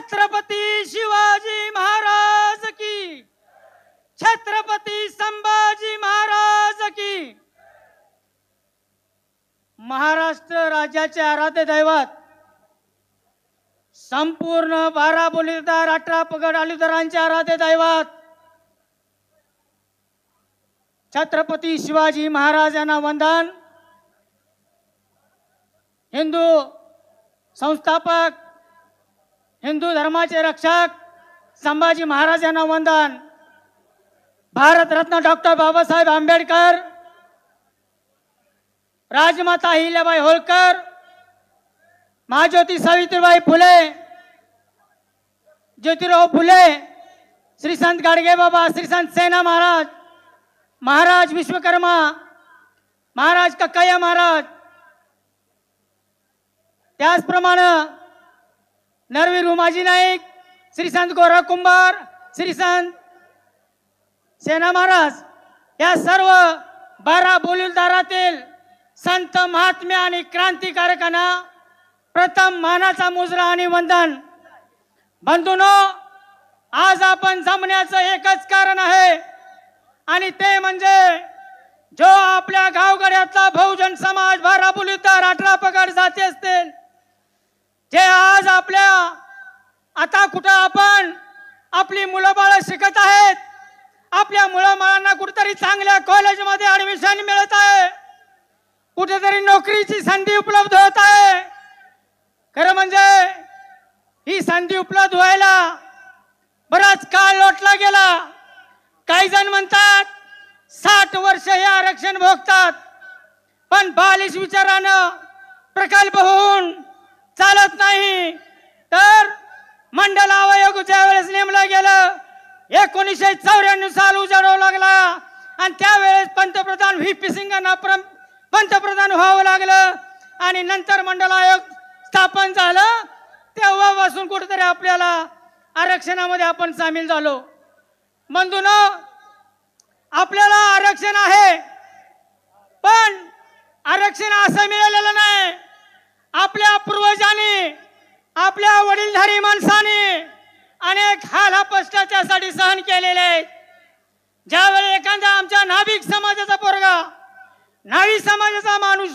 छत्रपती शिवाजी महाराज की, छत्रपती संभाजी महाराज की। महाराष्ट्र राज्याचे आराध्य दैवत, संपूर्ण 12 बलुतेदार 18 पगड आलुदारांचे आराध्य दैवत छत्रपती शिवाजी महाराज यांना वंदन। हिंदू संस्थापक, हिंदू धर्माचे रक्षक संभाजी महाराज यांना वंदन। भारतरत्न डॉक्टर बाबासाहेब आंबेडकर, राजमाता अहिल्याबाई होळकर, महाज्योती सावित्रीबाई फुले, ज्योतिराव फुले, श्री संत गाडगेबाबा, श्री संत सेना महाराज, महाराज विश्वकर्मा, महाराज कक्कय्या महाराज, त्याचप्रमाणे नरवीर उमाजी नाईक, श्री संत गोरा कुंभार, श्री संत सेना महाराज या सर्व 12 बलुतेदारातील संत महात्मे आणि क्रांतिकारकांना प्रथम मानाचा मुजरा आणि वंदन। बंधूंनो, आज आपण जमण्याचं एकच कारण आहे आणि ते म्हणजे जो आपल्या गावगड्यातला बहुजन समाज 12 बलुतेदार 18 पगड जाती असतील, जे आज आपल्या आता कुठं आपण आपली मुलं बाळ शिकत आहेत, आपल्या मुलांना कुठेतरी चांगल्या कॉलेजमध्ये ऍडमिशन मिळत आहे, कुठेतरी नोकरीची संधी उपलब्ध होत आहे। खरं म्हणजे ही संधी उपलब्ध व्हायला बराच काळ लोटला गेला। काही जण म्हणतात 60 वर्ष हे आरक्षण भोगतात, पण बालिश विचारानं प्रकल्प होऊन चालत नाही। तर मंडल आयोग ज्या वेळेस नेमलं गेलं 1994 साल उजाडावा लागला आणि त्यावेळेस पंतप्रधान व्ही.पी. सिंगांना पंतप्रधान व्हावं लागलं आणि नंतर मंडल आयोग स्थापन झालं। तेव्हापासून कुठेतरी आपल्याला आरक्षणामध्ये आपण सामील झालो। बंधूंनो, आपल्याला आरक्षण आहे, पण आरक्षण असं मिळालेलं नाही। आपल्या पूर्वजांनी, आपल्या वडीलधारी माणसांनी अनेक हाल अपत्यासाठी सहन केलेले आहेत। ज्यावेळी एखादा आमच्या नाभिक समाजाचा पोरगा, नावी समाजाचा माणूस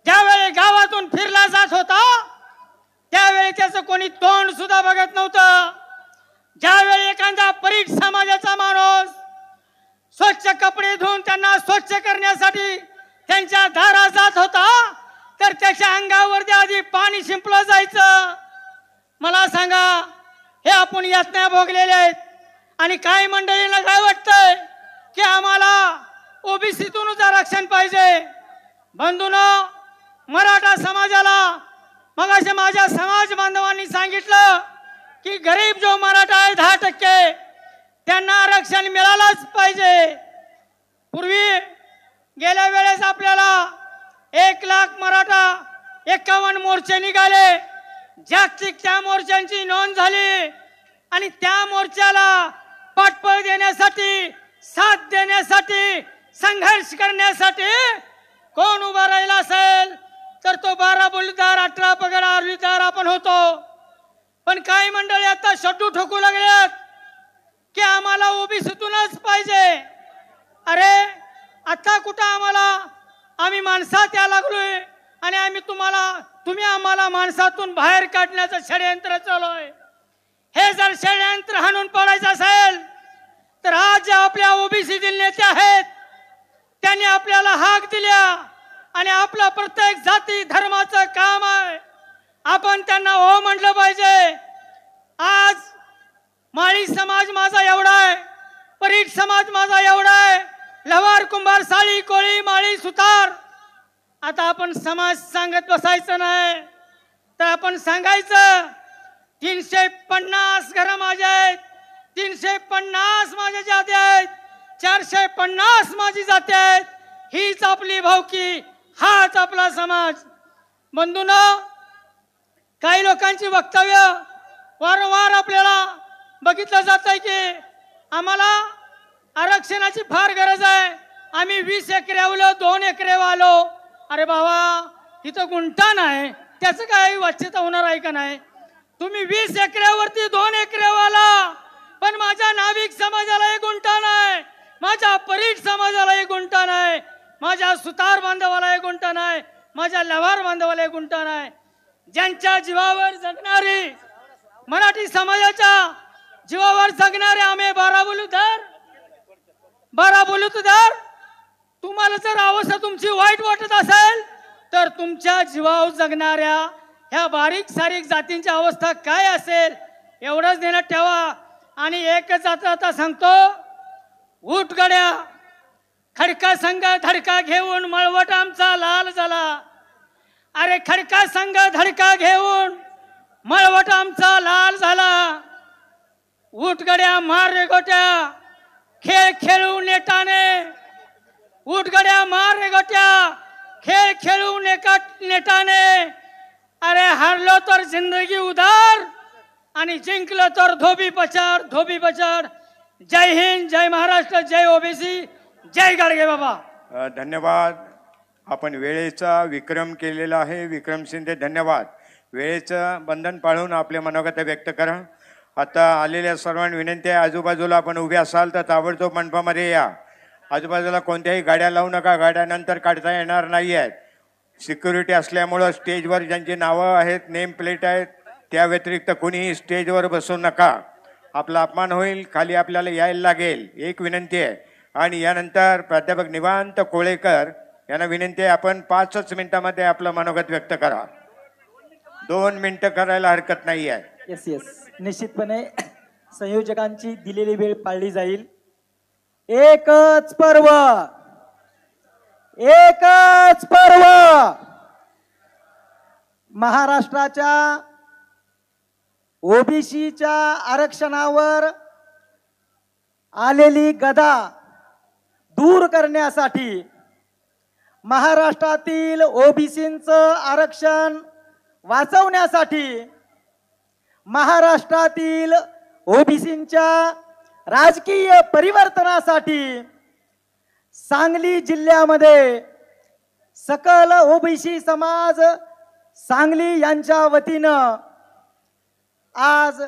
ज्यावेळी गावातून फिरला जात होता, त्यावेळी त्याचं कोणी तोंड सुद्धा बघत नव्हतं। ज्यावेळी एखादा परीट समाजाचा माणूस स्वच्छ कपडे धुवून त्यांना स्वच्छ करण्यासाठी त्यांच्या दारात जात होता, तर त्याच्या अंगावर आधी पाणी शिंपलं जायचं। मला सांगा, हे आपण यातना भोगलेले आहेत आणि काही मंडळींना काय वाटतंय की आम्हाला ओबीसीतूनच आरक्षण पाहिजे। बंधूंनो, मराठा समाजाला मगाशी माझ्या समाज बांधवांनी सांगितलं की गरीब जो मराठा आहे 10%, त्यांना आरक्षण मिळालंच पाहिजे। पूर्वी गेल्या वेळेस आपल्याला 1 लाख मराठा 51 मोर्चे निघाले, जागतिक त्या मोर्चांची नोंद झाली आणि त्या मोर्चाला पाठबळ देण्यासाठी, साथ देण्यासाठी, संघर्ष करण्यासाठी कोण उभा राहिला असेल तर तो 12 बलुतेदार 18 पगड आलुदार आपण होतो। पण काही मंडळी आता शड्डू ठोकू लागलेत की आम्हाला ओबीसीतूनच पाहिजे। अरे आता कुठं आम्ही माणसात या लागलोय आणि तुम्ही आम्हाला माणसातून बाहेर काढण्याचं षडयंत्र चालू आहे। हे जर षडयंत्र हाणून पाडायचं असेल तर आज जे आपल्या ओबीसीतील नेते आहेत त्यांनी आपल्याला हाक दिल्या आणि आपलं प्रत्येक जाती धर्माचं काम आहे, आपण त्यांना हो म्हटलं पाहिजे। आज माळी समाज माझा एवढा आहे, परीट समाज माझा एवढा आहे, लवार कुंभार साळी कोळी माळी सुतार। आता आपण समाज सांगत बसायचं नाही, तर आपण सांगायचं 350 घरं माझे आहेत, 350 माझ्या जाती आहेत, 450 माझी जाती आहेत। हीच आपली भावकी, हाच आपला समाज। बंधूंनो, काही लोकांची वक्तव्य वारंवार आपल्याला बघितलं जात आहे की आम्हाला आरक्षणाची फार गरज आहे, आम्ही 20 एकरावलो 2 एकरे वालो। अरे बाबा, इथं गुंठा नाही, त्याचं काय वाच्यता होणार आहे का नाही? तुम्ही 20 एकरावरती 2 एकरावाला, पण माझ्या नाविक समाजाला 1 गुंठा नाही, माझ्या परीट समाजाला 1 गुंठा नाही, माझ्या सुतार बांधवाला 1 गुंठा नाही, माझ्या लवार बांधवाला 1 गुंठा नाही. ज्यांच्या जीवावर जगणारी मराठी समाजाच्या जीवावर जगणारे आम्ही 12 बलुतेदार. तुम्हाला जर अवस्था तुमची वाईट वाटत असेल तर तुमच्या जीवावर जगणाऱ्या ह्या बारीक सारीक जातींची अवस्था काय असेल एवढंच ध्यानात ठेवा. आणि एकच आता सांगतो, उठ गड्या, खडका संघ धडका घेऊन मळवट आमचा लाल झाला. अरे खडका संघ धडका घेऊन मळवट आमचा लाल झाला. उठ गड्या, मार रे गोट्या, खेळ खेळू नेटाने. उठ गड्या, मार रे गोट्या, खेळ खेळू नेटाने. अरे हारलो तर जिंदगी उधार आणि जिंकलो तर धोबी पछाड. जय हिंद, जय महाराष्ट्र, जय ओबीसी, जय गाडगे बाबा. धन्यवाद. आपण वेळेचा विक्रम केलेला आहे. विक्रम शिंदे, धन्यवाद. वेळेचं बंधन पाळून आपले मनोगत व्यक्त करा. आता आलेल्या सर्वांना विनंती आहे, आजूबाजूला आपण उभे असाल तर ताबडतोब मंडपामध्ये या. आजूबाजूला कोणत्याही गाड्या लावू नका, गाड्या नंतर काढता येणार नाही आहेत. सिक्युरिटी असल्यामुळं स्टेजवर ज्यांची नावं आहेत, नेम प्लेट आहेत, त्या व्यतिरिक्त कोणीही स्टेजवर बसू नका. आपला अपमान होईल, खाली आपल्याला यायला लागेल. एक विनंती आहे. आणि यानंतर प्राध्यापक निवांत कोळेकर यांना विनंती आहे, आपण 5च मिनिटामध्ये आपलं मनोगत व्यक्त करा. 2 मिनिटं करायला हरकत नाही आहे. येस, निश्चितपणे संयोजकांची दिलेली वेळ पाळली जाईल. एकच पर्व महाराष्ट्राच्या ओबीसीच्या आरक्षणावर आलेली गदा दूर करण्यासाठी, महाराष्ट्रातील ओबीसींचं आरक्षण वाचवण्यासाठी, महाराष्ट्रातील ओबीसींच्या राजकीय परिवर्तनासाठी सांगली जिल्ह्यामध्ये सकल ओबीसी समाज सांगली यांच्या वतीनं आज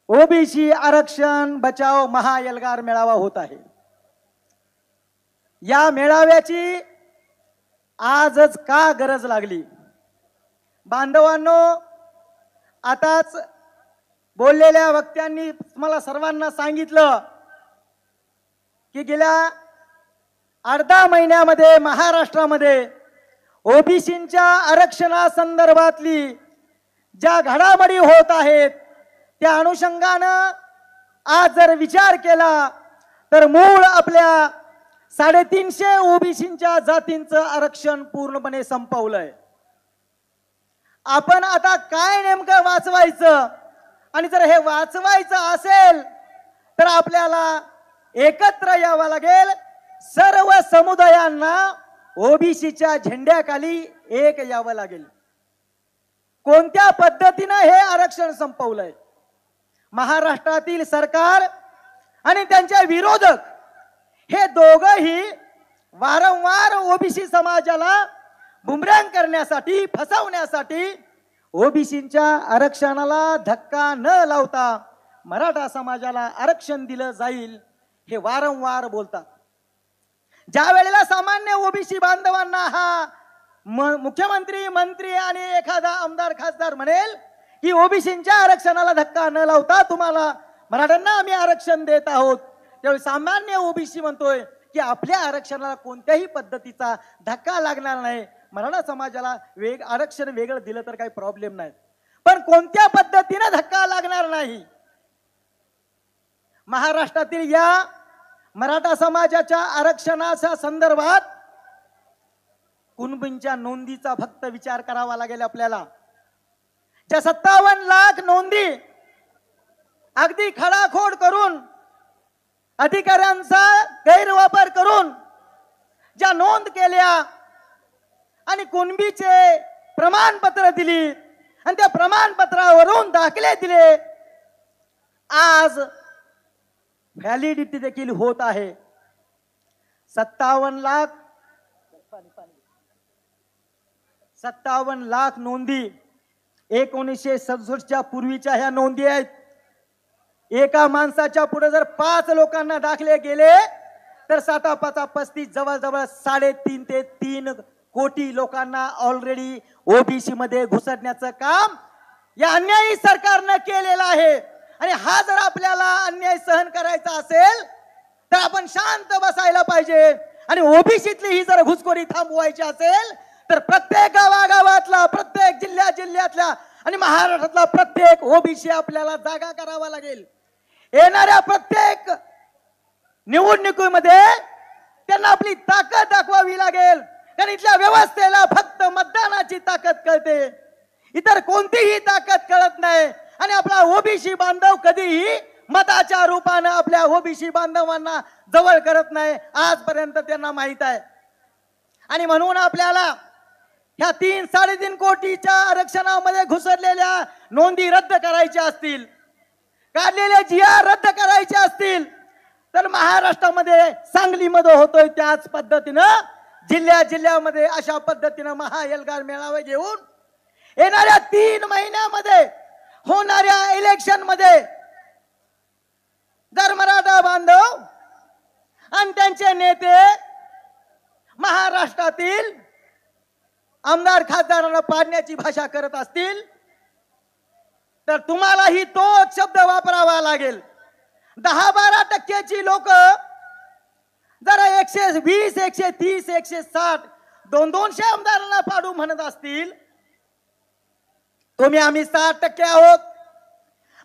ओबीसी आरक्षण बचाव महाएल्गार मेळावा होत आहे. या मेळाव्याची आजच का गरज लागली? बांधवांनो, आताच बोललेल्या वक्त्यांनी मला सर्वांना सांगितलं की गेल्या अर्धा महिन्यामध्ये महाराष्ट्रामध्ये ओबीसींच्या आरक्षणासंदर्भातली ज्या घडामोडी होत आहेत त्या अनुषंगानं आज जर विचार केला तर मूळ आपल्या 350 ओबीसींच्या जातींचं आरक्षण पूर्णपणे संपवलंय. आपण आता काय नेमकं वाचवायचं, आणि जर हे वाचवायचं असेल तर आपल्याला एकत्र यावं लागेल. सर्व समुदायांना ओबीसीच्या झेंड्याखाली एक यावं लागेल. कोणत्या पद्धतीनं हे आरक्षण संपवलंय? महाराष्ट्रातील सरकार आणि त्यांचे विरोधक हे दोघंही वारंवार ओबीसी समाजाला बुमरॅंग करण्यासाठी, फसवण्यासाठी, ओबीसींच्या आरक्षणाला धक्का न लावता मराठा समाजाला आरक्षण दिलं जाईल हे वारंवार बोलतात. ज्या वेळेला सामान्य ओबीसी बांधवांना हा मुख्यमंत्री, मंत्री आणि एखादा आमदार, खासदार म्हणेल की ओबीसींच्या आरक्षणाला धक्का न लावता तुम्हाला मराठ्यांना आम्ही आरक्षण देत आहोत, त्यावेळी सामान्य ओबीसी म्हणतोय की आपल्या आरक्षणाला कोणत्याही पद्धतीचा धक्का लागणार नाही, मराठा समाजाला आरक्षण वेगळं दिलं तर काही प्रॉब्लेम नाही. पण कोणत्या पद्धतीने धक्का लागणार नाही? महाराष्ट्रातील या मराठा समाजाच्या आरक्षणाच्या संदर्भात कुणबींच्या नोंदीचा फक्त विचार करावा लागेल आपल्याला. ज्या 57 लाख नोंदी अगदी खडाखोड करून, अधिकाऱ्यांचा गैरवापर करून ज्या नोंद केल्या आणि कुणबीचे प्रमाणपत्र दिली आणि त्या प्रमाणपत्रावरून दाखले दिले, आज व्हॅलिडिटी देखील होत आहे. 57 लाख नोंदी 1967च्या पूर्वीच्या ह्या नोंदी आहेत. एका माणसाच्या पुढे जर 5 लोकांना दाखले गेले तर 7×5=35, जवळजवळ 3.5 ते 3 कोटी लोकांना ऑलरेडी ओबीसी मध्ये घुसडण्याचं काम या अन्यायी सरकारनं केलेलं आहे. आणि हा जर आपल्याला अन्याय सहन करायचा असेल तर आपण शांत बसायला पाहिजे. आणि ओबीसीतली ही जर घुसखोरी थांबवायची असेल तर प्रत्येक गावागावातला, प्रत्येक जिल्ह्यातल्या आणि महाराष्ट्रातला प्रत्येक ओबीसी आपल्याला जागा करावा लागेल. येणाऱ्या प्रत्येक निवडणुकीमध्ये त्यांना आपली ताकद दाखवावी लागेल. कारण इथल्या व्यवस्थेला फक्त मतदानाची ताकद कळते, इतर कोणतीही ताकद कळत नाही. आणि आपला ओबीसी बांधव कधीही मताच्या रूपाने आपल्या ओबीसी बांधवांना जवळ करत नाही, आजपर्यंत त्यांना माहित आहे. आणि म्हणून आपल्याला ह्या 3-3.5 कोटीच्या आरक्षणामध्ये घुसरलेल्या नोंदी रद्द करायच्या असतील, काढलेले GR रद्द करायचे असतील तर महाराष्ट्रामध्ये सांगलीमध्ये होतोय त्याच पद्धतीनं जिल्ह्यामध्ये अशा पद्धतीनं महाएल्गार मेळावे घेऊन येणाऱ्या 3 महिन्यामध्ये होणाऱ्या इलेक्शन मध्ये जर मराठा बांधव आणि त्यांचे नेते महाराष्ट्रातील आमदार खासदारांना पाडण्याची भाषा करत असतील तर तुम्हालाही तोच शब्द वापरावा लागेल. 10-12% लोक जरा 120, 130, 160, 200 आमदारांना पाडू म्हणत असतील, आम्ही 60% आहोत.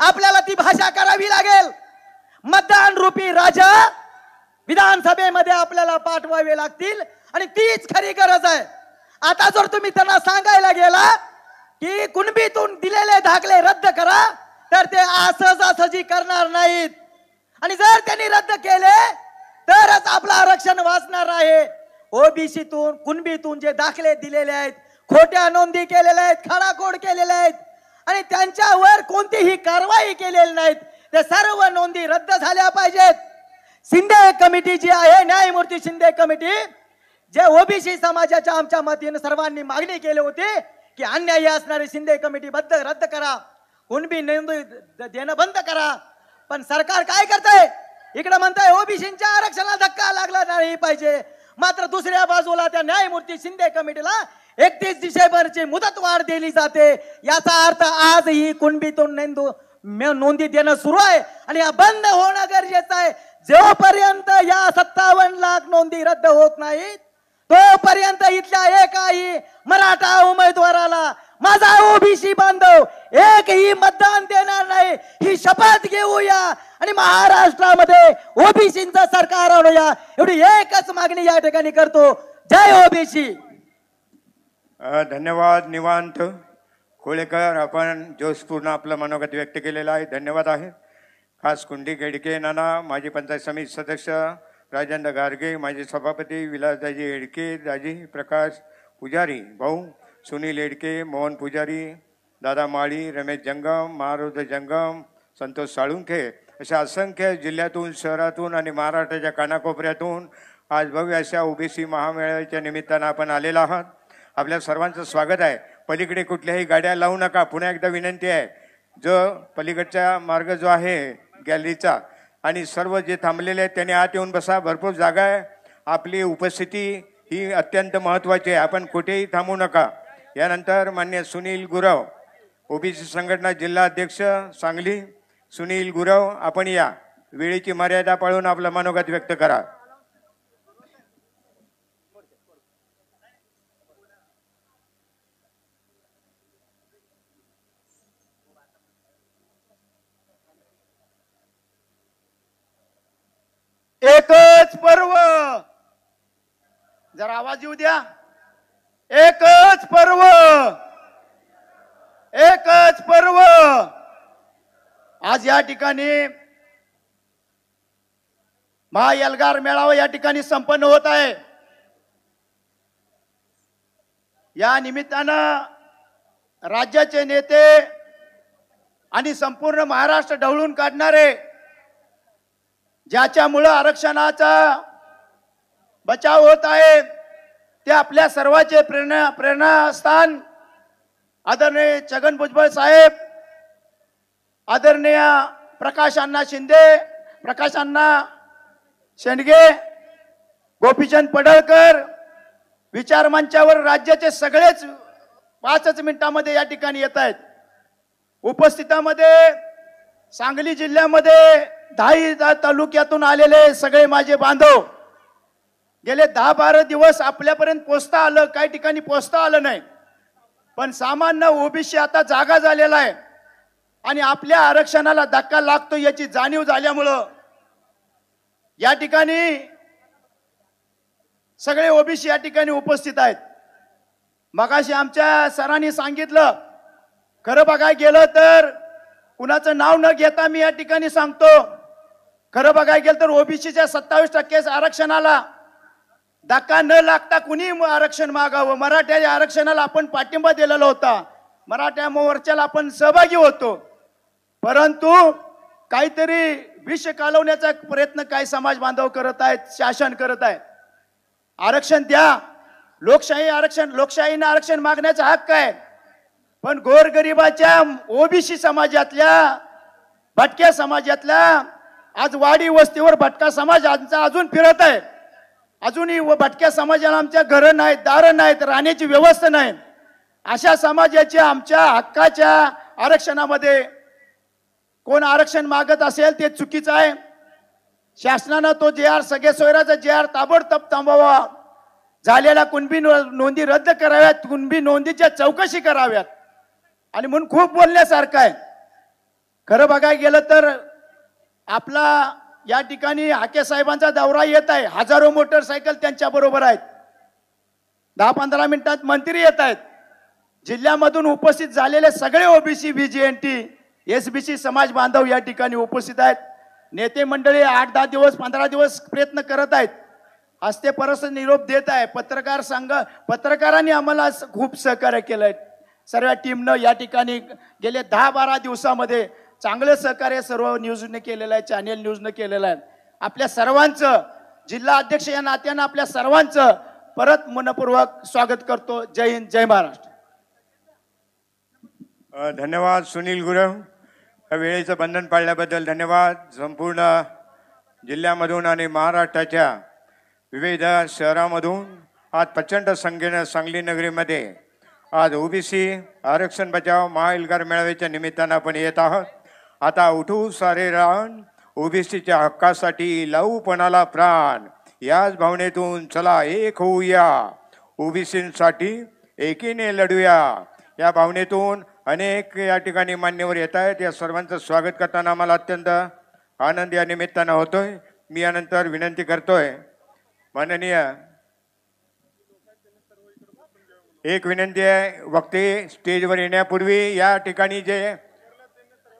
आपल्याला ती भाषा करावी लागेल. मतदान रूपी राजा विधानसभेमध्ये आपल्याला पाठवावे लागतील आणि तीच खरी गरज आहे. आता जर तुम्ही त्यांना सांगायला गेला की कुणबीतून दिलेले दाखले रद्द करा तर ते सहजासहजी करणार नाहीत. आणि जर त्यांनी रद्द केले तरच आपलं आरक्षण वाचणार आहे. ओबीसीतून कुणबीतून जे दाखले दिलेले आहेत, खोट्या नोंदी केलेल्या आहेत, खाडाखोड केलेल्या आहेत आणि त्यांच्यावर कोणतीही कारवाई केलेली नाहीत, ते सर्व नोंदी रद्द झाल्या पाहिजेत. शिंदे कमिटी जी आहे, न्यायमूर्ती शिंदे कमिटी, जे ओबीसी समाजाच्या आमच्या मतीने सर्वांनी मागणी केली होती की अन्यायी असणारी शिंदे कमिटी रद्द करा, कुणबी नोंदी देणं बंद करा. पण सरकार काय करतंय? इकडे म्हणताय ओबीसीच्या आरक्षणाला धक्का लागला नाही पाहिजे, मात्र दुसऱ्या बाजूला त्या न्यायमूर्ती शिंदे कमिटीला 31 डिसेंबरची मुदतवाढ दिली जाते. याचा अर्थ आजही कुणबीतून नोंदी देणं सुरू आहे आणि या बंद होणं गरजेचं आहे. जोपर्यंत या 57 लाख नोंदी रद्द होत नाहीत तोपर्यंत इथल्या एकाही मराठा उमेदवाराला माझा ओबीसी बांधव एकही मतदान देणार नाही, ही शपथ घेऊया आणि महाराष्ट्रामध्ये ओबीसीचं सरकार आणूया, एवढी एकच मागणी या ठिकाणी करतो. जय ओबीसी. धन्यवाद. निवांत कोळेकर, आपण जोशपूर्ण आपलं मनोगत व्यक्त केलेलं आहे, धन्यवाद आहे. खास कुंडी गेडके नाना, माजी पंचायत समिती सदस्य राजेंद्र गारगे, माजी सभापती विलासदाजी एडके, दाजी प्रकाश पुजारी, भाऊ सुनील एडके, मोहन पुजारी, दादा माळी, रमेश जंगम, मारुद जंगम, संतोष साळुंखे, अशा असंख्य जिल्ह्यातून, शहरातून आणि महाराष्ट्राच्या कानाकोपऱ्यातून आज भव्य अशा ओबीसी महामेळाव्याच्या निमित्तानं आपण आलेला आहात. आपल्या सर्वांचं स्वागत आहे. पलीकडे कुठल्याही गाड्या लावू नका. पुन्हा एकदा विनंती आहे, जो पलीकडचा मार्ग जो आहे गॅलरीचा आणि सर्व जे थांबलेले आहेत त्यांनी आत येऊन बसा, भरपूर जागा आहे. आपली उपस्थिती ही अत्यंत महत्त्वाची आहे, आपण कुठेही थांबू नका. यानंतर मान्य सुनील गुरव, ओबीसी संघटना जिल्हा अध्यक्ष सांगली, सुनील गुरव, आपण या. वेळेची मर्यादा पाळून आपलं मनोगत व्यक्त करा. एकच पर्व, जरा आवाज येऊ द्या. एकच पर्व, एकच पर्व. आज या ठिकाणी महाएल्गार मेळावा या ठिकाणी संपन्न होत आहे. या निमित्तानं राज्याचे नेते आणि संपूर्ण महाराष्ट्र ढवळून काढणारे, ज्याच्यामुळे आरक्षणाचा बचाव होत आहे, ते आपल्या सर्वांचे प्रेरणास्थान आदरणीय छगन भुजबळ साहेब, आदरणीय प्रकाश अण्णा शिंदे, प्रकाश अण्णा शेंडगे, गोपीचंद पडळकर, विचार मंचावर राज्याचे सगळेच 5 मिनिटांमध्ये या ठिकाणी येत आहेत. उपस्थितांमध्ये सांगली जिल्ह्यामध्ये 10 तालुक्यातून आलेले सगळे माझे बांधव, गेले 10-12 दिवस आपल्यापर्यंत पोहोचता आलं, काही ठिकाणी पोहोचता आलं नाही. पण सामान्य ओबीसी आता जागा झालेला आहे आणि आपल्या आरक्षणाला धक्का लागतो याची जाणीव झाल्यामुळं या ठिकाणी सगळे ओबीसी या ठिकाणी उपस्थित आहेत. मगाशी आमच्या सरांनी सांगितलं, खरं बघायला गेलं तर कुणाचं नाव न घेता मी या ठिकाणी सांगतो, खरं बघायला गेलं तर ओबीसीच्या 27% आरक्षणाला धक्का न लागता कुणी आरक्षण मागावं. मराठ्याच्या आरक्षणाला आपण पाठिंबा दिलेला होता, मराठा मोर्चाला आपण सहभागी होतो. परंतु काहीतरी विष कालवण्याचा प्रयत्न काही समाज बांधव करत आहेत, शासन करत आहे. आरक्षण द्या, लोकशाहीनं आरक्षण मागण्याचा हक्क आहे. पण गोरगरिबाच्या ओबीसी समाजातल्या, भटक्या समाजातल्या, आज वाडी वस्तीवर भटका समाज अजून फिरत आहे. अजूनही भटक्या समाजाला आमच्या घरं नाहीत, दारं नाहीत, राहण्याची व्यवस्था नाही. अशा समाजाच्या आमच्या हक्काच्या आरक्षणामध्ये कोण आरक्षण मागत असेल ते चुकीचं आहे. शासनानं तो सगळे सोयराचा ताबडतोब थांबवावा. झालेल्या कुणबी नोंदी रद्द कराव्यात, कुणबी नोंदीच्या चौकशी कराव्यात. आणि म्हणून खूप बोलण्यासारखं आहे. खरं बघायला गेलं तर आपला या ठिकाणी हाके साहेबांचा दौरा येत आहे. हजारो मोटरसायकल त्यांच्या बरोबर आहेत. 10-15 मिनिटात मंत्री येत आहेत. जिल्ह्यामधून उपस्थित झालेले सगळे ओबीसी, VGNT, SBC समाज बांधव या ठिकाणी उपस्थित आहेत. नेते मंडळी 8-10 दिवस, 15 दिवस प्रयत्न करत आहेत. हस्ते परस निरोप देत आहे. पत्रकारांनी आम्हाला खूप सहकार्य केलंय. सर्व टीमनं या ठिकाणी गेले 10-12 दिवसामध्ये चांगलं सहकार्य सर्व न्यूजने केलेलं आहे, चॅनेल न्यूजने केलेलं आहे. आपल्या सर्वांचं, जिल्हा अध्यक्ष या नात्यानं आपल्या सर्वांचं परत मनपूर्वक स्वागत करतो. जय हिंद, जय महाराष्ट्र. धन्यवाद सुनील गुरव. वेळेचं बंधन पाळल्याबद्दल धन्यवाद. संपूर्ण जिल्ह्यामधून आणि महाराष्ट्राच्या विविध शहरामधून आज प्रचंड संख्येनं सांगली नगरीमध्ये आज ओबीसी आरक्षण बचाव महाएल्गार मेळाव्याच्या निमित्तानं आपण येत आहोत. आता उठू सारे रान, ओबीसीच्या हक्कासाठी लावू पणाला प्राण, याच भावनेतून चला एक होऊया, ओबीसींसाठी एकीने लढूया. या भावनेतून अनेक या ठिकाणी मान्यवर येत आहेत. या सर्वांचं स्वागत करताना आम्हाला अत्यंत आनंद या निमित्तानं होतोय. मी यानंतर विनंती करतोय, माननीय एक विनंती आहे, वक्ते स्टेजवर येण्यापूर्वी या ठिकाणी जे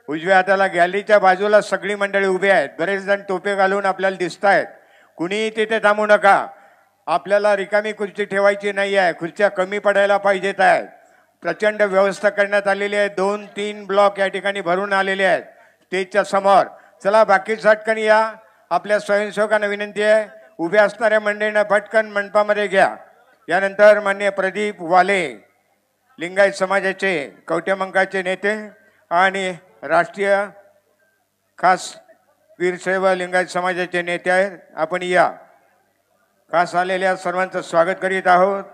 उजव्या हाताला गॅलरीच्या बाजूला सगळी मंडळी उभी आहेत. बरेच जण टोपे घालून आपल्याला दिसत आहेत. कुणीही तिथे थांबू नका. आपल्याला रिकामी खुर्ची ठेवायची नाही आहे. खुर्च्या कमी पडायला पाहिजेत आहेत. प्रचंड व्यवस्था करण्यात आलेली आहे. 2-3 ब्लॉक या ठिकाणी भरून आलेले आहेत स्टेजच्या समोर. चला बाकी झटकन या. आपल्या स्वयंसेवकांना विनंती आहे, उभ्या असणाऱ्या मंडळींना पटकन मंडपामध्ये घ्या. यानंतर माननीय प्रदीप वाले, लिंगायत समाजाचे कवठेमंकाळचे नेते आणि राष्ट्रीय खास वीरशैव लिंगायत समाजाचे नेते आहेत. आपण या. खास आलेल्या सर्वांचं स्वागत करीत आहोत.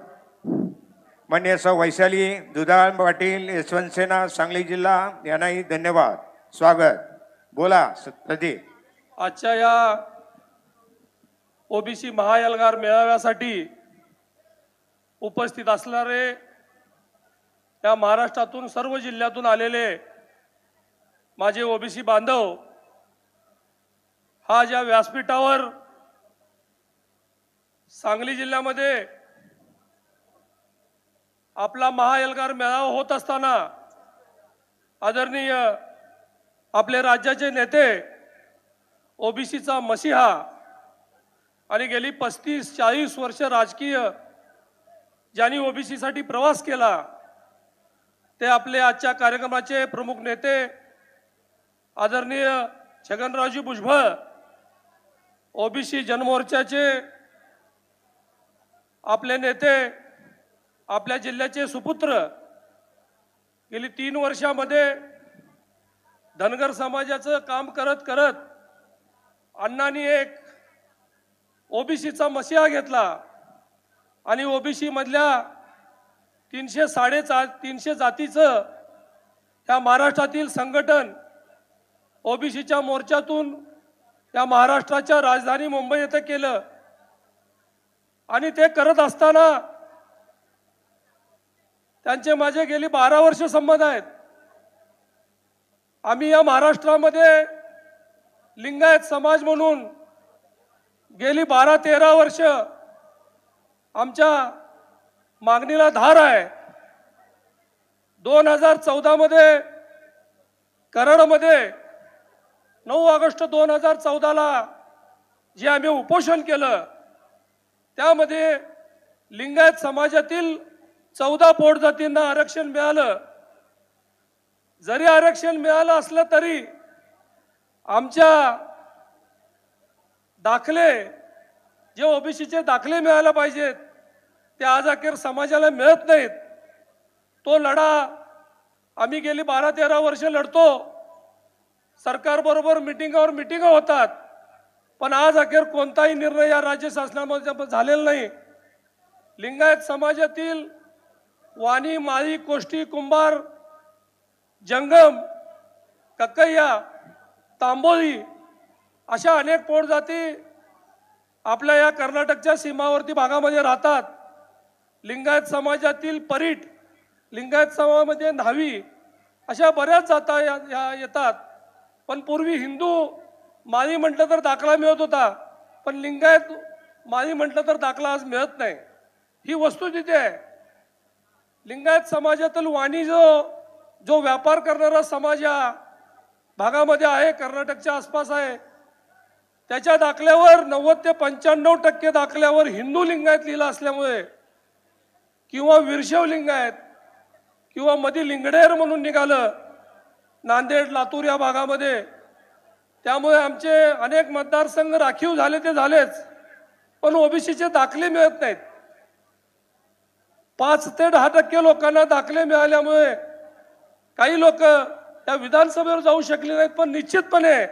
माननीय सौ वैशाली दुधाळ पाटील, यशवंत सेना, सांगली जिल्हा यांनाही धन्यवाद. स्वागत. बोला प्रदीप. आजच्या या ओबीसी महाएल्गार मेळाव्यासाठी उपस्थित असणारे या महाराष्ट्रातून सर्व जिल्ह्यातून आलेले माझे ओबीसी बांधव, हा ज्या व्यासपीठावर सांगली जिल्ह्यामध्ये आपला महाएल्गार मेळावा होत असताना आदरणीय आपले राज्याचे नेते, ओबीसीचा मसीहा आणि गेली 35-40 वर्ष राजकीय ज्यांनी ओबीसीसाठी प्रवास केला, ते आपले आजच्या कार्यक्रमाचे प्रमुख नेते आदरणीय छगनरावजी भुजबळ, ओबीसी जनमोर्चाचे आपले नेते, आपल्या जिल्ह्याचे सुपुत्र गेली 3 वर्षामध्ये धनगर समाजाचं काम करत करत अण्णांनी एक ओबीसीचा मसिहा घेतला आणि ओबीसी मधल्या 300 जातीचं या महाराष्ट्रातील संघटन ओबीसीच्या मोर्चातून या महाराष्ट्राच्या राजधानी मुंबई येथे केलं आणि ते करत असताना त्यांचे माझे गेली 12 वर्ष संबंध आहेत. आम्ही या महाराष्ट्रामध्ये लिंगायत समाज म्हणून गेली 12-13 वर्ष आमच्या मागणीला धार आहे. 2014 मध्ये कराडमध्ये 9 ऑगस्ट 2014ला जे आम्ही उपोषण केलं त्यामध्ये लिंगायत समाजातील 14 पोटजातींना आरक्षण मिळालं. जरी आरक्षण मिळालं असलं तरी आमच्या दाखले जे ओबीसीचे दाखले मिळायला पाहिजेत ते आज अखेर समाजाला मिळत नाहीत. तो लढा आम्ही गेली 12-13 वर्ष लढतो. सरकारबरोबर मिटिंगावर मिटिंग होतात पण आज अखेर कोणताही निर्णय या राज्य शासनामध्ये झालेला नाही. लिंगायत समाजातील वाणी, माळी, कोष्टी, कुंभार, जंगम, कक्कय्या, तांबोली अशा अनेक पोटजाती आपल्या या कर्नाटकच्या सीमावर्ती भागामध्ये राहतात. लिंगायत समाजातील परीट, लिंगायत समाजामध्ये न्हावी अशा बऱ्याच जाता येतात. पण पूर्वी हिंदू माळी म्हटलं तर दाखला मिळत होता पण लिंगायत माळी म्हटलं तर दाखला आज मिळत नाही. ही वस्तुस्थिती आहे. लिंगायत समाजातील वाणी जो व्यापार करणारा समाज या भागामध्ये आहे, कर्नाटकच्या आसपास आहे, त्याच्या दाखल्यावर 90 ते 95% दाखल्यावर हिंदू लिंगायत लिहिलं असल्यामुळे किंवा वीरशैव लिंगायत किंवा मधी लिंगडेर म्हणून निघालं नांदेड, लातूर या भागामध्ये. त्यामुळे आमचे अनेक मतदारसंघ राखीव झाले ते झालेच पण ओबीसीचे दाखले मिळत नाहीत. 5 ते 10% लोकांना दाखले मिळाल्यामुळे काही लोक त्या विधानसभेवर जाऊ शकले नाहीत. पण निश्चितपणे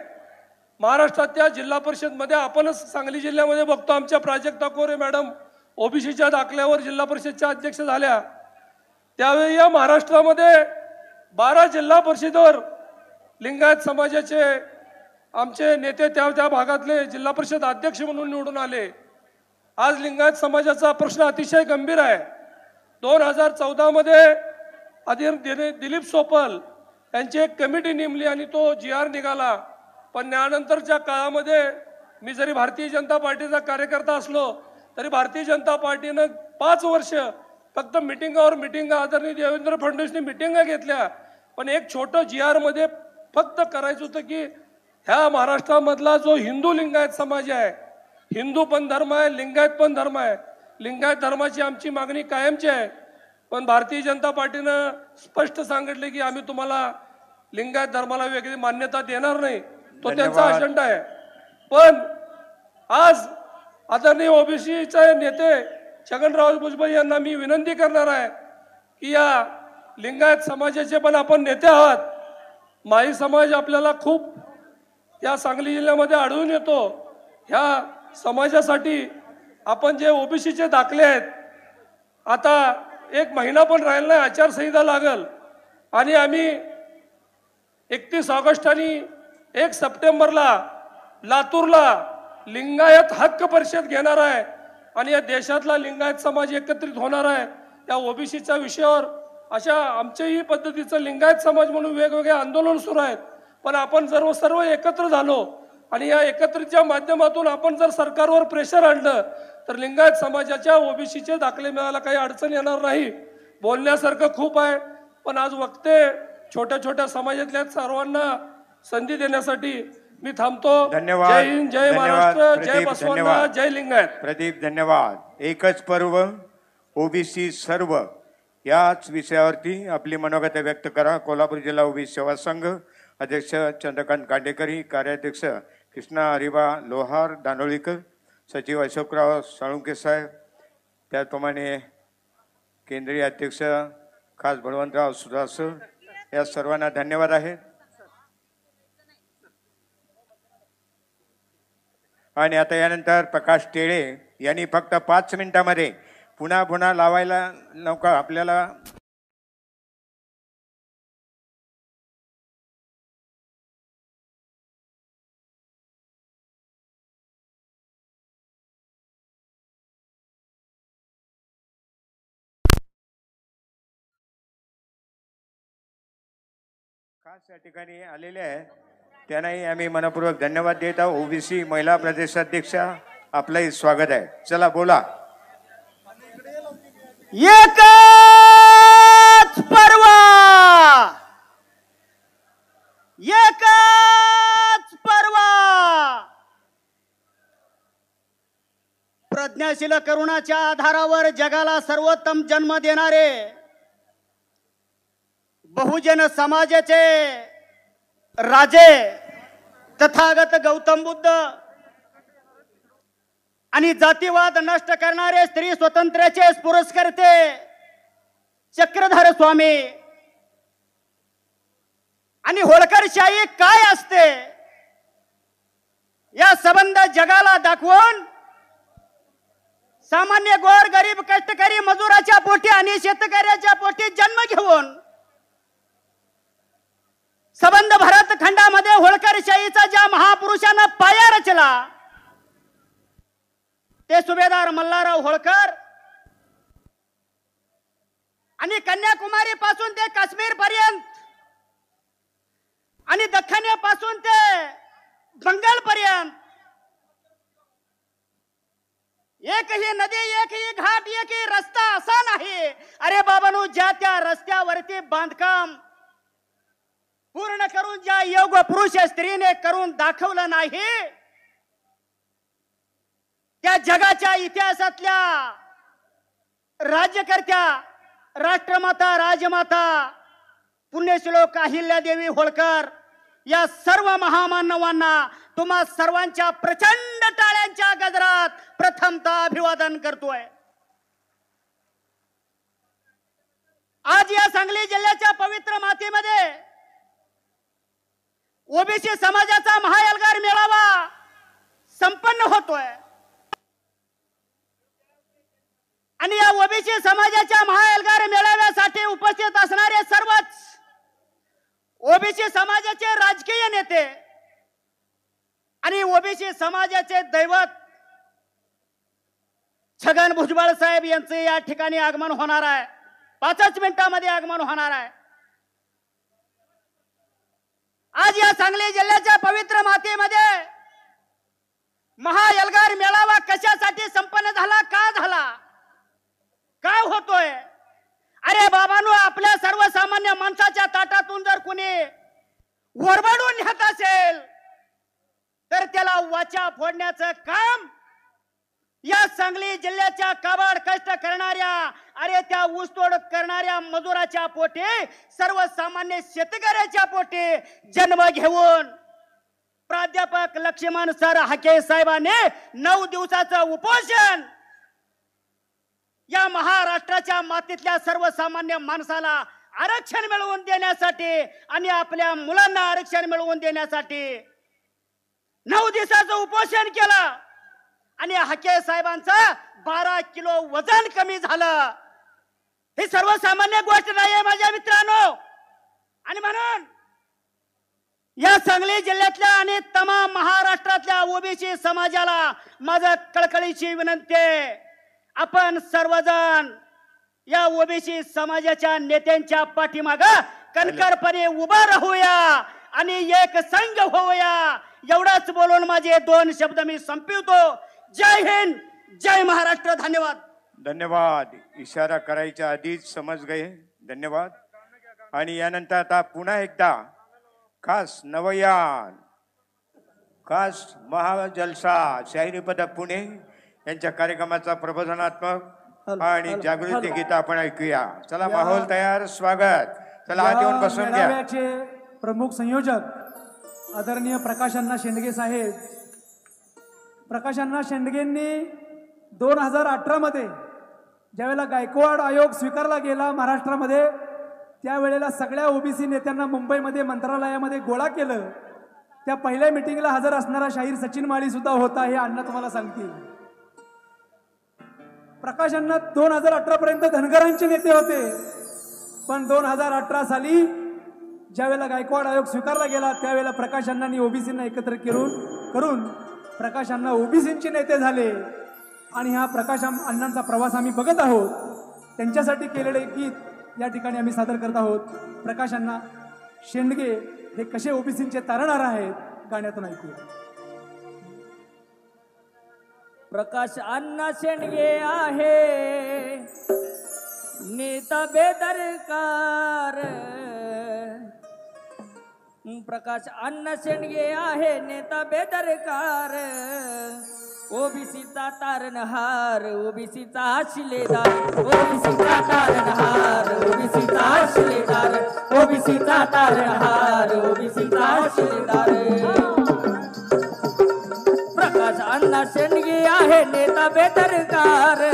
महाराष्ट्राच्या जिल्हा परिषदमध्ये आपणच सांगली जिल्ह्यामध्ये बघतो आमच्या प्राजक्ता कोरे मॅडम ओबीसीच्या दाखल्यावर जिल्हा परिषदच्या अध्यक्ष झाल्या. त्यावेळी या महाराष्ट्रामध्ये 12 जिल्हा परिषदेवर लिंगायत समाजाचे आमचे नेते त्या भागातले जिल्हा परिषद अध्यक्ष म्हणून निवडून आले. आज लिंगायत समाजाचा प्रश्न अतिशय गंभीर आहे. 2014 मध्ये दिलीप सोपल यांची एक कमिटी नेमली आणि तो GR निघाला. पण त्यानंतरच्या काळामध्ये मी जरी भारतीय जनता पार्टीचा कार्यकर्ता असलो तरी भारतीय जनता पार्टीनं 5 वर्ष फक्त मिटिंगावर मिटिंग आदरणीय देवेंद्र फडणवीसनी मिटिंगा घेतल्या पण एक छोटं GR मध्ये फक्त करायचं होतं की ह्या महाराष्ट्रामधला जो हिंदू लिंगायत समाज आहे, हिंदू पण धर्म आहे, लिंगायत पण धर्म आहे, लिंगायत धर्माची आमची मागणी कायमची आहे. पण भारतीय जनता पार्टीनं स्पष्ट सांगितले की आम्ही तुम्हाला लिंगायत धर्माला वेगळी मान्यता देणार नाही. तो त्यांचा अजेंडा आहे. पण आज आदरणीय ओबीसीचे नेते छगनराव भुजबळ यांना मी विनंती करणार आहे की या लिंगायत समाजाचे पण आपण नेते आहात. माळी समाज आपल्याला खूप या सांगली जिल्ह्यामध्ये आढळून येतो. ह्या समाजासाठी आपण जे ओबीसीचे दाखले आहेत, आता 1 महिना पण राहिला नाही, आचारसंहिता लागल आणि आम्ही 31 ऑगस्ट आणि 1 सप्टेंबरला लातूरला लिंगायत हक्क परिषद घेणार आहे आणि या देशातला लिंगायत समाज एकत्रित होणार आहे. या ओबीसीच्या विषयावर अशा आमच्याही पद्धतीचं लिंगायत समाज म्हणून वेगवेगळे आंदोलन सुरू आहेत. पण आपण सर्व एकत्र झालो आणि या एकत्रितच्या माध्यमातून आपण जर सरकारवर प्रेशर आणलं तर लिंगायत समाजाच्या ओबीसीचे दाखले मिळायला काही अडचण येणार नाही. बोलण्यासारखं खूप आहे पण आज वक्ते छोट्या छोट्या समाजातल्या सर्वांना संधी देण्यासाठी मी थांबतो. धन्यवाद. जय हिंद, जय महाराष्ट्र, जय प्रदीप, बसवण्णा, धन्यवाद. जय लिंगायत. प्रदीप धन्यवाद. एकच पर्व ओबीसी सर्व याच विषयावरती आपली मनोगत व्यक्त करा. कोल्हापूर जिल्हा ओबीसी सेवा संघ अध्यक्ष चंद्रकांत कांडेकरी, कार्याध्यक्ष कृष्णा हरिबा लोहार दानोळीकर, सचिव अशोकराव साळुंके साहेब, त्याचप्रमाणे केंद्रीय अध्यक्ष खास बळवंतराव सुदासर या सर्वांना धन्यवाद आहेत. आणि आता यानंतर प्रकाश टेळे यांनी फक्त 5 मिनिटांमध्ये पुन्हा लावायला नौका आपल्याला खास या ठिकाणी आलेले आहे त्यांनाही आम्ही मनपूर्वक धन्यवाद देत आहोत. ओबीसी महिला प्रदेशाध्यक्षा आपलंही स्वागत आहे. चला बोला. एकच पर्व, एकच पर्व, प्रज्ञाशील करुणाच्या आधारावर जगाला सर्वोत्तम जन्म देणारे बहुजन समाजाचे राजे तथागत गौतम बुद्ध आणि जातीवाद नष्ट करणारे स्त्री स्वातंत्र्याचे पुरस्कर्ते चक्रधर स्वामी आणि होळकरशाही काय असते या संबंध जगाला दाखवून सामान्य गोर गरीब कष्टकरी मजुराच्या पोटी आणि शेतकऱ्याच्या पोटी जन्म घेऊन संबंध भारत खंडामध्ये होळकरशाहीचा ज्या महापुरुषांना पाया रचला ते सुभेदार मल्हारराव होळकर आणि कन्याकुमारी पासून ते काश्मीर पर्यंत आणि दख्खनीपासून ते बंगाल पर्यंत एकही नदी एकही घाट एकही रस्ता असा नाही. अरे बाबांनो, ज्या त्या रस्त्यावरती बांधकाम पूर्ण करून ज्या योग पुरुष स्त्रीने करून दाखवलं नाही त्या जगाच्या इतिहासातल्या राज्यकर्त्या राष्ट्रमाता राजमाता पुण्यश्लोक अहिल्यादेवी होळकर या सर्व महामानवांना तुम्हा सर्वांच्या प्रचंड टाळ्यांच्या गजरात प्रथमतः अभिवादन करतोय. आज या सांगली जिल्ह्याच्या पवित्र मातीमध्ये ओबीसी समाजाचा महाएल्गार मेळावा संपन्न होतोय आणि या ओबीसी समाजाच्या महाएल्गार मेळाव्यासाठी उपस्थित असणारे सर्वच ओबीसी समाजाचे राजकीय नेते आणि ओबीसी समाजाचे दैवत छगन भुजबळ साहेब यांचे या ठिकाणी आगमन होणार आहे. 5 मिनिटांमध्ये आगमन होणार आहे. आज या सांगली जिल्ह्याच्या पवित्र मातीमध्ये महाएल्गार मेळावा कशासाठी संपन्न झाला, का झाला, काय होतोय? अरे बाबांनो, आपल्या सर्वसामान्य माणसाच्या ताटातून जर कुणी वरबडून नेत असेल तर त्याला वाचा फोडण्याचं काम या सांगली जिल्ह्याच्या काबाड कष्ट करणाऱ्या अरे त्या ऊसतोड करणाऱ्या मजुराच्या पोटी सर्वसामान्य शेतकऱ्याच्या पोटी जन्म घेऊन प्राध्यापक लक्ष्मण सर हाके साहेबांनी 9 दिवसाचं उपोषण या महाराष्ट्राच्या मातीतल्या सर्वसामान्य माणसाला आरक्षण मिळवून देण्यासाठी आणि आपल्या मुलांना आरक्षण मिळवून देण्यासाठी 9 दिवसाचं उपोषण केलं आणि हाके साहेबांचं 12 किलो वजन कमी झालं. ही सर्वसामान्य गोष्ट नाही माझ्या मित्रांनो. आणि म्हणून या सांगली जिल्ह्यातल्या आणि तमाम महाराष्ट्रातल्या ओबीसी समाजाला माझं कळकळीची विनंती आहे, आपण सर्वजण या ओबीसी समाजाच्या नेत्यांच्या पाठीमागं कणखरपणे उभा राहूया आणि एक संघ होऊया. एवढाच बोलून माझे 2 शब्द मी संपवतो. जय हिंद, जय महाराष्ट्र. धन्यवाद. धन्यवाद. इशारा करायच्या आधीच समज गए. धन्यवाद. आणि यानंतर आता पुन्हा एकदा खास नवयान, खास महाजलसा शाहिरी पदक पुणे यांच्या कार्यक्रमाचा प्रबोधनात्मक आणि जागृती गीत आपण ऐकूया. चला, माहोल तयार. स्वागत. चला, आत येऊन बसून घ्या. प्रमुख संयोजक आदरणीय प्रकाशअण्णा शेंडगे साहेब. प्रकाशअण्णा शेंडगेंनी 2018 मध्ये ज्यावेळेला गायकवाड आयोग स्वीकारला गेला महाराष्ट्रामध्ये त्यावेळेला सगळ्या ओबीसी नेत्यांना मुंबईमध्ये मंत्रालयामध्ये गोळा केलं. त्या पहिल्या मिटिंगला हजर असणारा शाहीर सचिन माळी सुद्धा होता, हे अण्णा तुम्हाला सांगतील. प्रकाश अण्णा 2018 पर्यंत धनगरांचे नेते होते, पण 2018 साली ज्यावेळेला गायकवाड आयोग स्वीकारला गेला त्यावेळेला प्रकाश अण्णांनी ओबीसींना एकत्र करून प्रकाश अण्णा ओबीसींचे नेते झाले. आणि हा प्रकाश अण्णांचा प्रवास आम्ही बघत आहोत. त्यांच्यासाठी केलेले गीत या ठिकाणी आम्ही सादर करत आहोत. प्रकाश अण्णा शेंडगे हे कसे ओबीसींचे तारणार आहेत, गाण्यातून ऐकूया. प्रकाश अण्णा शेंडगे आहे नेता बेदरकार. प्रकाश अण्णा शेंडगे आहे नेता बेदरकार. ओबीसीचा तारणहार, ओबीसीचा शिलेदार, ओबीसीचा तारणहार, ओबीसीचा शिलेदार, ओबीसीचा तारणहार, ओबीसीचा शिलेदार. प्रकाश अण्णा शेंडगे आहे नेता बेदरकार.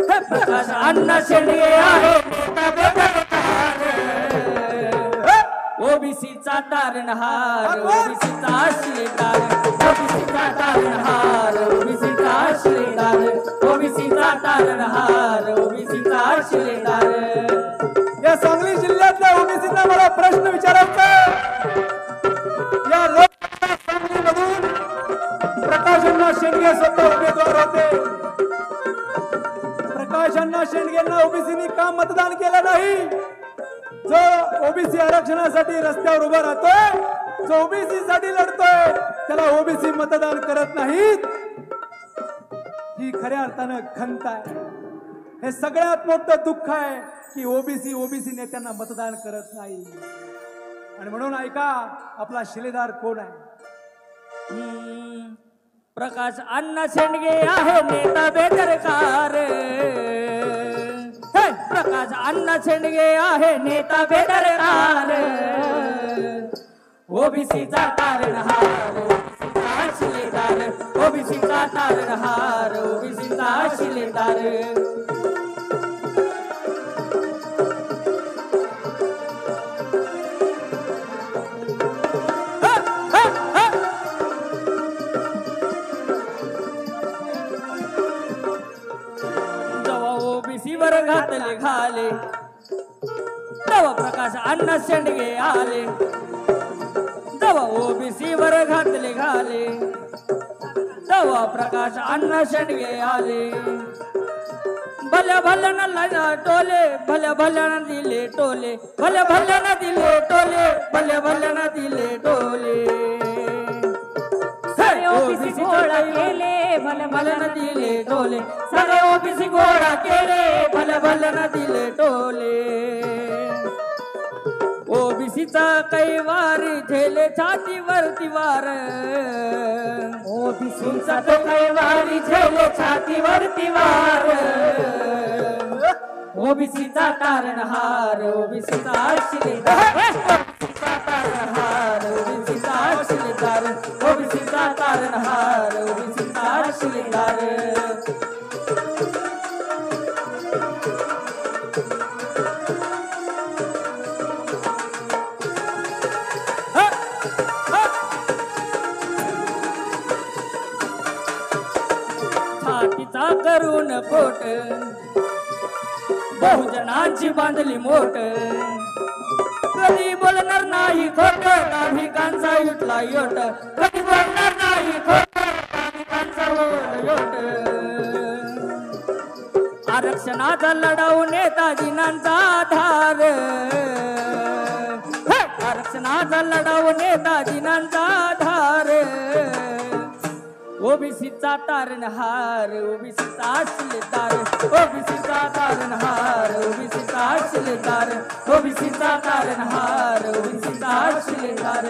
प्रकाश अण्णा शेंडगे आहे नेता बेदरकार. ओबीसीचा तारणहार, ओबीसीचा शिलेदार, ओबीसीचा तारणहार, ओबीसीचा शिलेदार, ओबीसीचा तारणहार, ओबीसीचा शिलेदार. या सांगली जिल्ह्यातल्या ओबीसींना मला प्रश्न विचारायचा. या लोकसभा सांगलीमधून प्रकाश अण्णा शेंडगे स्वतः उमेदवार होते. प्रकाश अण्णा शेंडगेंना ओबीसींनी का मतदान केलं नाही? जो ओबीसी आरक्षणासाठी रस्त्यावर उभा राहतोय, जो ओबीसी साठी लढतोय, त्याला ओबीसी मतदान करत नाहीत. ही खऱ्या अर्थानं खंत आहे. हे सगळ्यात मोठं दुःख आहे की ओबीसी नेत्यांना मतदान करत नाही. आणि म्हणून ऐका, आपला शिलेदार कोण आहे? प्रकाश अण्णा शेंडगे आहे नेता बेदरकार. प्रकाश अण्णा शेंडगे आहे नेता बेदरकार. ओबीसीचा तारणहार, ओबीसीचा शिलेदार, ओबीसीचा तारणहार, ओबीसीचा शिलेदार. ओबीसीवर घातले घाले तेव्हा प्रकाश अण्णा शेंडगे आले. तेव्हा ओबीसीवर घातले घाले तेव्हा प्रकाश अण्णा शेंडगे आले. भल्या भल्यानं टोले, भल्या भल्यानं दिले टोले, भल्या भल्यानं दिले टोले, भल्या भल्यानं दिले टोले. ओबीसी गोळा केले, भल्या भल्यानं दिले टोले, सगळे ओबीसी गोळा केले, भल्या भल्यानं दिले टोले. ओबीसीचा कैवारी झेले छातीवरती वार, ओबीसीचा कैवारी झेले छातीवरती वार. ओबीसीचा तारणहार, ओबीसीचा शिलेदार, ओबीसीचा तारणहार, ओबीसीचा शिलेदार, ओबीसीचा तारणहार, ओबीसीचा शिलेदार. छातीचा करून पोट, बहुजनांची बांधली मोठ. कधी बोलणार नाही खोट, नाभिकांचा युटला योट. कधी बोलणार नाही खोट, नाभिकांचा योट. आरक्षणाचा लढाऊ नेताजींचा आधार, आरक्षणाचा लढाऊ नेताजींचा आधार. ओबीसीचा तारणहार, ओबीसीचा शिलेदार, ओबीसीचा तारणहार, ओबीसीचा शिलेदार, ओबीसीचा तारणहार, ओबीसीचा शिलेदार.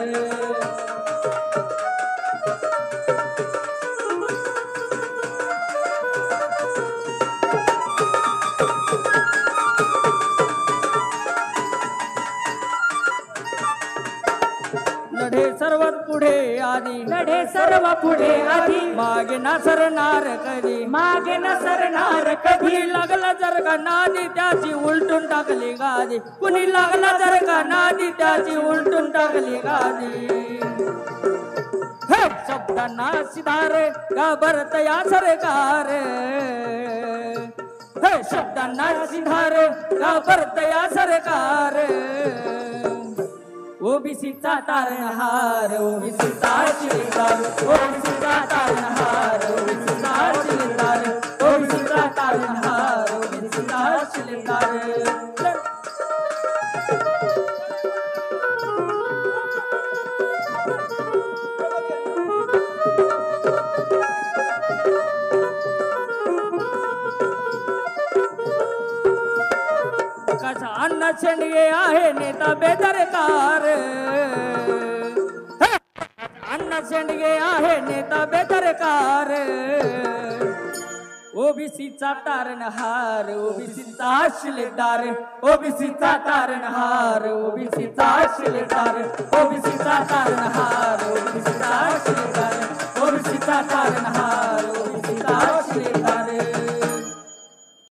लढे सर्वात पुढे आधी लढे सर्व पुढे आधी मागे न सरणार कधी मागे न सरणार कधी लागला जर का नादी त्याची उलटून टाकली गादी कुणी लागला जर का नादी त्याची उलटून टाकली गादी शब्दांना सिधार घाबरत या सरकार शब्दांना सिधार घाबरत या सरकार ओबीसीचा तारणहार ओबीसीचा शिलेदार ओबीसीचा तारणहार ओबीसीचा शिलेदार ओबीसीचा तारणहार ओबीसीचा शिलेदार अन्न शेंडगे आहे नेता बेदरकार अन्न शेंडगे आहे नेता बेदरकार ओबीसीचा तारणहार ओबीसीचा शिलेदार ओबीसीचा तारणहार ओबीसीचा शिलेदार ओबीसीचा तारणहार ओबीसीचा शिलेदार ओबीसीचा तारणहार